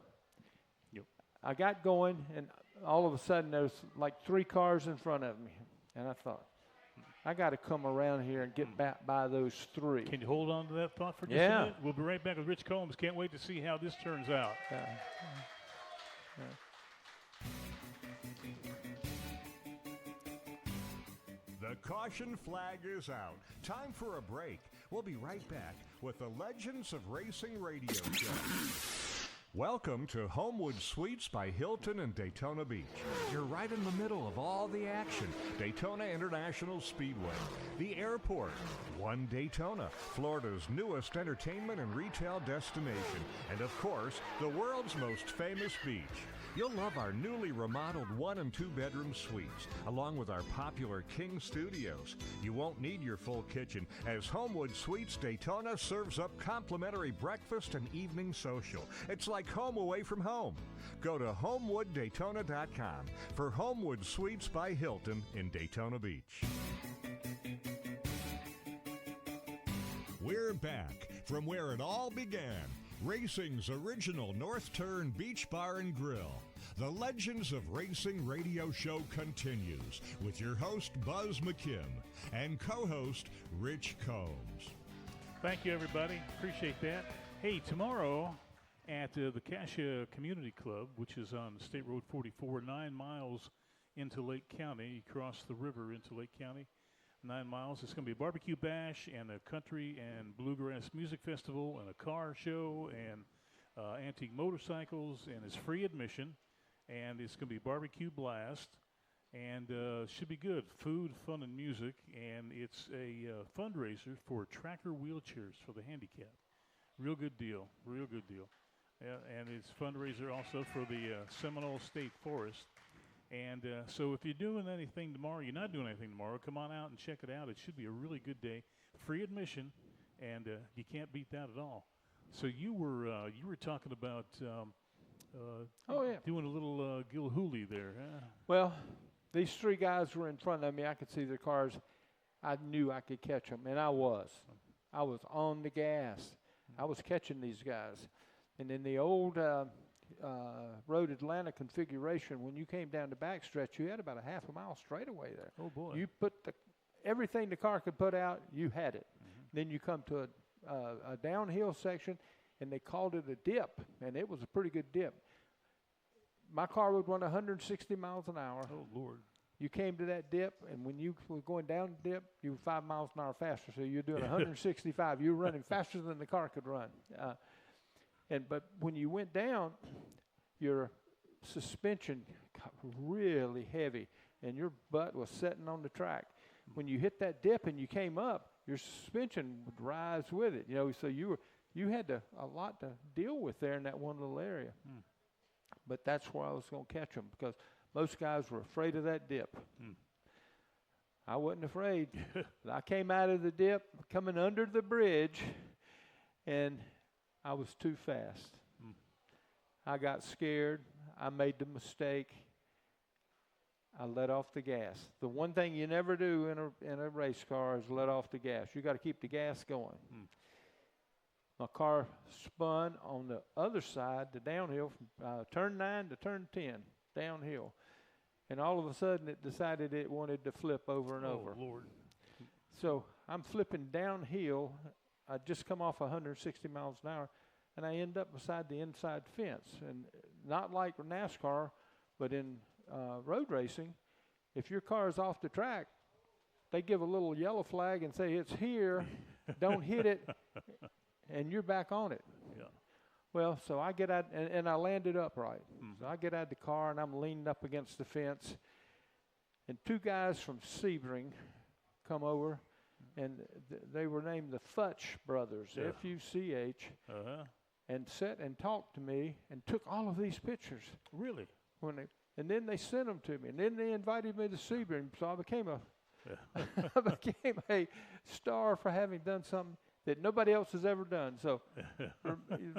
I got going, and all of a sudden there was like 3 cars in front of me. And I thought, I got to come around here and get back by those 3. Can you hold on to that thought for just a minute? We'll be right back with Rich Combs. Can't wait to see how this turns out. The caution flag is out. Time for a break. We'll be right back with the Legends of Racing radio show. Welcome to Homewood Suites by Hilton in Daytona Beach. You're right in the middle of all the action. Daytona International Speedway, the airport, One Daytona, Florida's newest entertainment and retail destination, and of course, the world's most famous beach. You'll love our newly remodeled 1- and 2-bedroom suites, along with our popular King Studios. You won't need your full kitchen, as Homewood Suites Daytona serves up complimentary breakfast and evening social. It's like home away from home. Go to HomewoodDaytona.com for Homewood Suites by Hilton in Daytona Beach. We're back from where it all began. Racing's original North Turn Beach Bar and Grill. The Legends of Racing radio show continues with your host, Buzz McKim, and co-host, Rich Combs. Thank you, everybody. Appreciate that. Hey, tomorrow at the Cascia Community Club, which is on State Road 44, 9 miles into Lake County. You cross the river into Lake County, 9 miles. It's going to be a barbecue bash and a country and bluegrass music festival and a car show and antique motorcycles, and it's free admission, and it's going to be a barbecue blast, and should be good. Food, fun, and music, and it's a fundraiser for tracker wheelchairs for the handicapped. Real good deal, real good deal. And it's fundraiser also for the Seminole State Forest. And so if you're doing anything tomorrow, you're not doing anything tomorrow, come on out and check it out. It should be a really good day. Free admission, and you can't beat that at all. So you were talking about doing a little Gilhooly there. Huh? Well, these 3 guys were in front of me. I could see their cars. I knew I could catch them, and I was. I was on the gas. I was catching these guys. And in the old Road Atlanta configuration, when you came down the backstretch, you had about a half a mile straightaway there. Oh, boy. You put everything the car could put out, you had it. Then you come to a downhill section, and they called it a dip, and it was a pretty good dip. My car would run 160 miles an hour. Oh, Lord. You came to that dip, and when you were going down the dip, you were 5 miles an hour faster, so you're doing 165. You were running faster than the car could run. But when you went down, your suspension got really heavy, and your butt was sitting on the track. When you hit that dip and you came up, your suspension would rise with it. So you had a lot to deal with there in that one little area. But that's where I was going to catch them, because most guys were afraid of that dip. I wasn't afraid. I came out of the dip, coming under the bridge, and I was too fast. I got scared. I made the mistake. I let off the gas. The one thing you never do in a race car is let off the gas. You got to keep the gas going. My car spun on the other side, the downhill, from turn 9 to turn 10, downhill. And all of a sudden, it decided it wanted to flip over and over. Lord. So I'm flipping downhill. I just come off 160 miles an hour, and I end up beside the inside fence. And not like NASCAR, but in road racing, if your car is off the track, they give a little yellow flag and say, it's here, don't hit it, and you're back on it. Yeah. Well, so I get out, and I landed upright. So I get out of the car, and I'm leaning up against the fence, and two guys from Sebring come over, and they were named the Futch brothers, F-U-C-H, and sat and talked to me and took all of these pictures. Really? And then they sent them to me, and then they invited me to Sebring, so I became I became a star for having done something that nobody else has ever done. So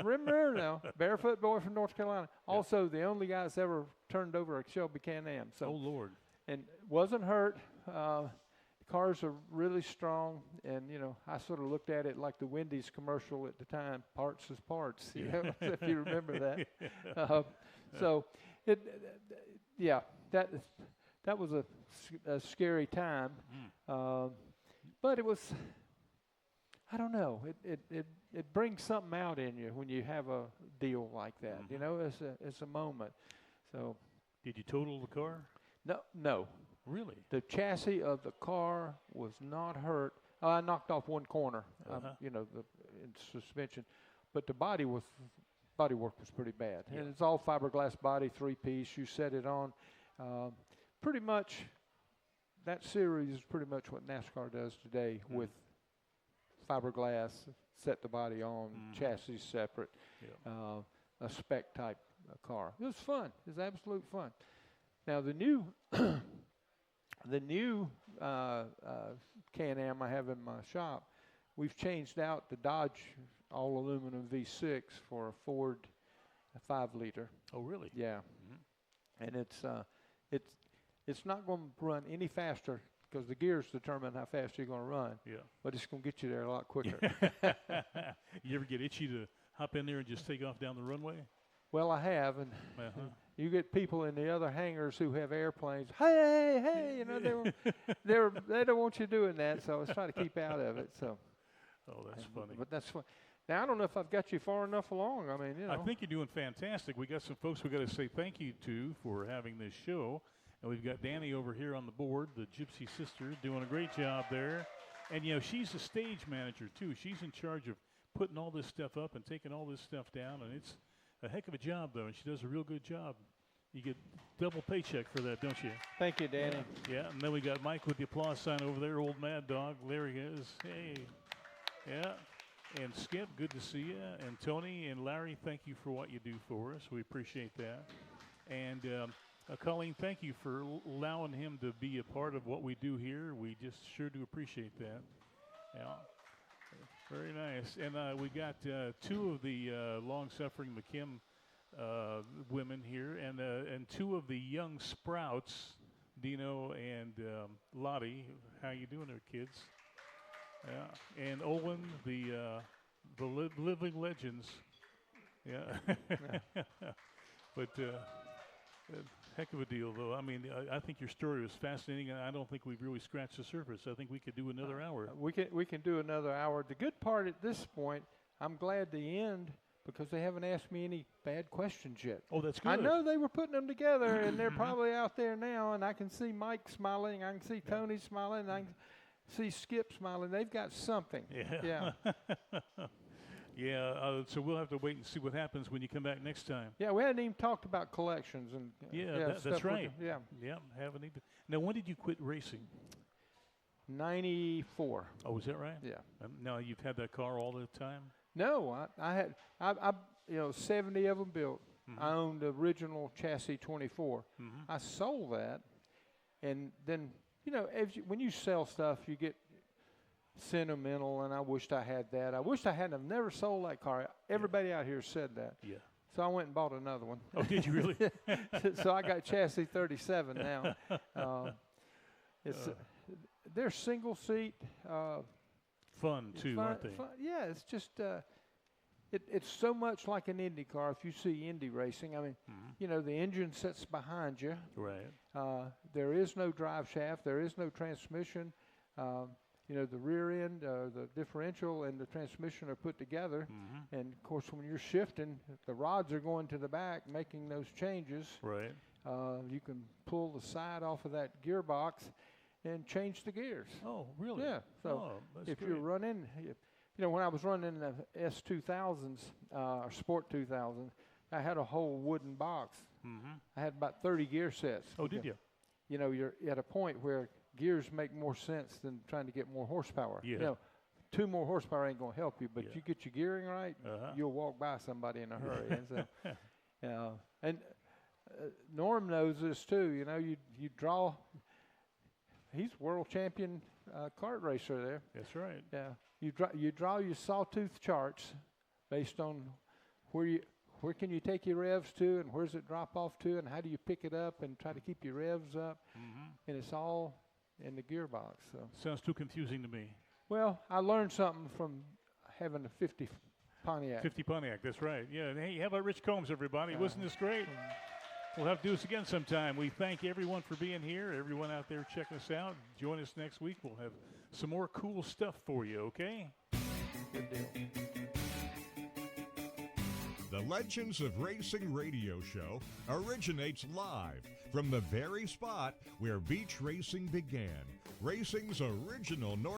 remember now, barefoot boy from North Carolina. Also, the only guy that's ever turned over a Shelby Can-Am. So, oh, Lord. And wasn't hurt. The cars are really strong, and, I sort of looked at it like the Wendy's commercial at the time, parts is parts, if you remember that. So, that was a scary time. But it was, I don't know, it brings something out in you when you have a deal like that. It's a moment. So, did you total the car? No. Really? The chassis of the car was not hurt. I knocked off one corner, in suspension, but the bodywork was pretty bad. Yeah. And it's all fiberglass body, 3-piece. You set it on. Pretty much, that series is pretty much what NASCAR does today with fiberglass, set the body on, chassis separate, a spec type car. It was fun. It was absolute fun. Now the new Can-Am I have in my shop, we've changed out the Dodge all aluminum V6 for a Ford 5-liter. Oh, really? Yeah. And it's not going to run any faster because the gears determine how fast you're going to run. Yeah. But it's going to get you there a lot quicker. You ever get itchy to hop in there and just take off down the runway? Well, I have, and you get people in the other hangars who have airplanes. Hey, they don't want you doing that, so I was trying to keep out of it. So. Oh, that's funny. But that's fun. Now, I don't know if I've got you far enough along. I mean, I think you're doing fantastic. We got some folks we got to say thank you to for having this show. And we've got Danny over here on the board, the Gypsy sister, doing a great job there. And, she's a stage manager, too. She's in charge of putting all this stuff up and taking all this stuff down. And it's a heck of a job, though, and she does a real good job. You get double paycheck for that, don't you? Thank you, Danny. Yeah, and then we got Mike with the applause sign over there, old Mad Dog. There he is. Hey. Yeah. And Skip, good to see you. And Tony and Larry, thank you for what you do for us. We appreciate that. And Colleen, thank you for allowing him to be a part of what we do here. We just sure do appreciate that. Yeah. Very nice. And we got two of the long-suffering McKim women here, and two of the young sprouts, Dino and Lottie. How you doing there, kids? Yeah. And Owen, the living legends. Yeah. But heck of a deal, though. I mean, I think your story was fascinating, and I don't think we've really scratched the surface. I think we could do another hour. We can do another hour. The good part at this point, I'm glad to end because they haven't asked me any bad questions yet. Oh, that's good. I know they were putting them together, and they're probably out there now, and I can see Mike smiling. I can see Tony smiling. I can see Skip smiling. They've got something. Yeah. Yeah, so we'll have to wait and see what happens when you come back next time. Yeah, we hadn't even talked about collections and That's stuff right. Yeah, Yeah, haven't even. Now, when did you quit racing? 94. Oh, is that right? Yeah. Now you've had that car all the time. No, I 70 of them built. I owned the original chassis 24. I sold that, and then when you sell stuff, you get sentimental, and I wished I had that. I wished I hadn't have never sold that car. Everybody out here said that. Yeah. So I went and bought another one. Oh, did you really? So I got chassis 37 now. They're single seat. Fun too, aren't they? Yeah, it's just it's so much like an Indy car. If you see Indy racing, I mean, the engine sits behind you. Right. There is no drive shaft. There is no transmission. The rear end, the differential, and the transmission are put together. And of course, when you're shifting, the rods are going to the back, making those changes. Right. You can pull the side off of that gearbox and change the gears. Oh, really? Yeah. So if you're running, when I was running the S2000s or Sport 2000, I had a whole wooden box. I had about 30 gear sets. Oh, did you? You're at a point where gears make more sense than trying to get more horsepower. Yeah. 2 more horsepower ain't going to help you, but you get your gearing right, you'll walk by somebody in a hurry. And Norm knows this too. You draw. He's world champion kart racer there. That's right. Yeah. You draw your sawtooth charts based on where can you take your revs to, and where's it drop off to, and how do you pick it up and try to keep your revs up. And it's all in the gearbox. So sounds too confusing to me. Well, I learned something from having a 50 Pontiac. 50 Pontiac, that's right. Yeah, and hey, how about Rich Combs, everybody? Wasn't this great? We'll have to do this again sometime. We thank everyone for being here, everyone out there checking us out. Join us next week. We'll have some more cool stuff for you, okay? Good deal. The Legends of Racing radio show originates live from the very spot where beach racing began. Racing's original North